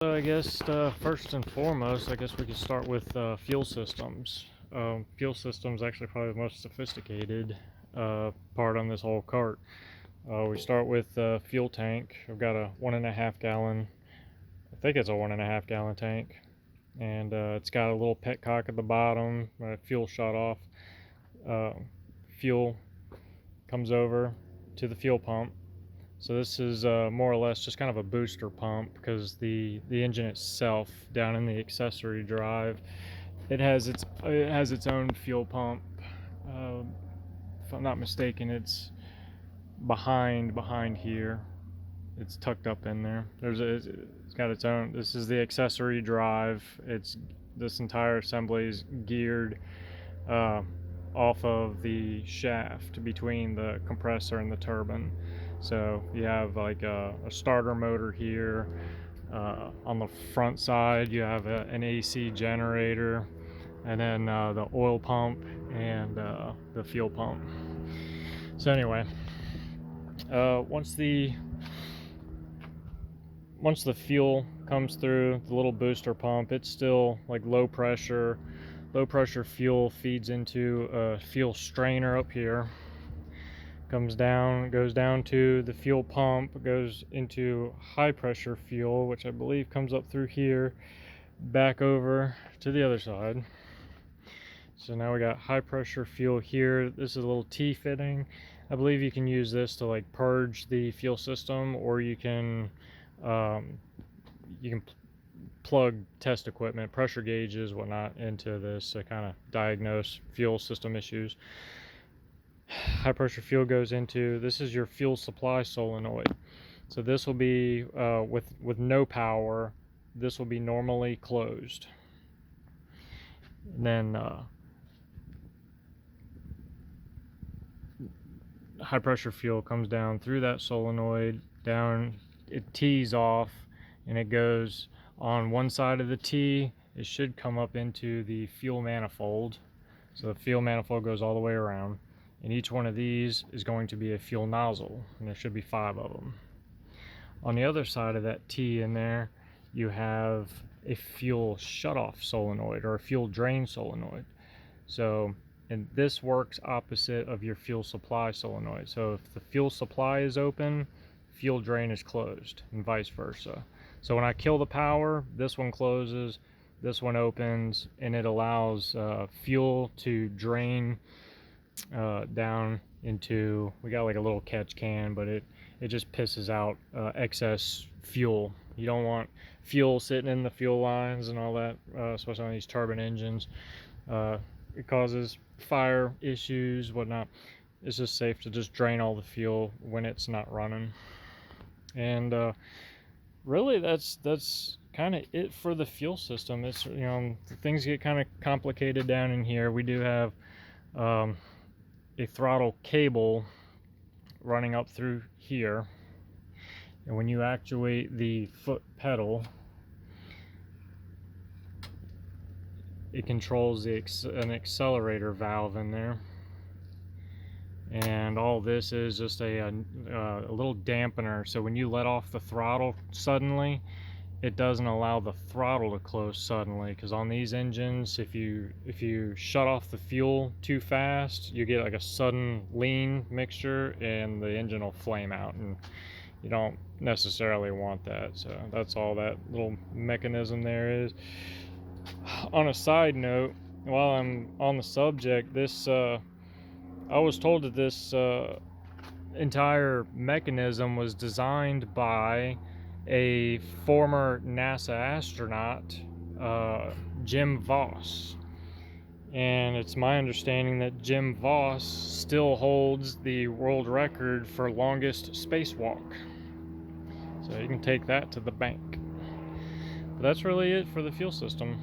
So I guess first and foremost, I guess we could start with fuel systems. Fuel systems actually probably the most sophisticated part on this whole cart. We start with fuel tank. I've got a 1.5 gallon. I think it's a 1.5 gallon tank, and it's got a little petcock at the bottom. Fuel shut off. Uh, Fuel comes over to the fuel pump. So this is more or less just kind of a booster pump, because the engine itself down in the accessory drive, it has its own fuel pump. Uh, if I'm not mistaken, it's behind here. It's tucked up in there. It's got its own. This is the accessory drive. This entire assembly is geared uh, off of the shaft between the compressor and the turbine. So you have like a starter motor here. On the front side, you have an AC generator, and then the oil pump and the fuel pump. So anyway, once the fuel comes through the little booster pump, it's still like low pressure. Low pressure fuel feeds into a fuel strainer up here, comes down, goes down to the fuel pump, goes into high pressure fuel, which I believe comes up through here, back over to the other side. So now we got high pressure fuel here. This is a little T fitting. I believe you can use this to like purge the fuel system, or you can plug test equipment, pressure gauges, whatnot into this to kind of diagnose fuel system issues. High pressure fuel goes into, this is your fuel supply solenoid. So this will be with no power, this will be normally closed. And then high pressure fuel comes down through that solenoid, down, it tees off, and it goes on one side of the T. It should come up into the fuel manifold. So the fuel manifold goes all the way around, and each one of these is going to be a fuel nozzle, and there should be 5 of them. On the other side of that T in there, you have a fuel shutoff solenoid, or a fuel drain solenoid. So, and this works opposite of your fuel supply solenoid. So if the fuel supply is open, fuel drain is closed, and vice versa. So when I kill the power, this one closes, this one opens, and it allows fuel to drain down into, we got like a little catch can, but it just pisses out excess fuel. You don't want fuel sitting in the fuel lines and all that, especially on these turbine engines. It causes fire issues, whatnot. It's just safe to just drain all the fuel when it's not running. And really that's kind of it for the fuel system. It's, things get kind of complicated down in here. We do have a throttle cable running up through here, and when you actuate the foot pedal, it controls an accelerator valve in there. And all this is just a little dampener, so when you let off the throttle suddenly, it doesn't allow the throttle to close suddenly, because on these engines, if you shut off the fuel too fast, you get like a sudden lean mixture and the engine will flame out, and you don't necessarily want that. So that's all that little mechanism there is. On a side note, while I'm on the subject, I was told that this entire mechanism was designed by a former NASA astronaut, Jim Voss. And it's my understanding that Jim Voss still holds the world record for longest spacewalk. So you can take that to the bank. But that's really it for the fuel system.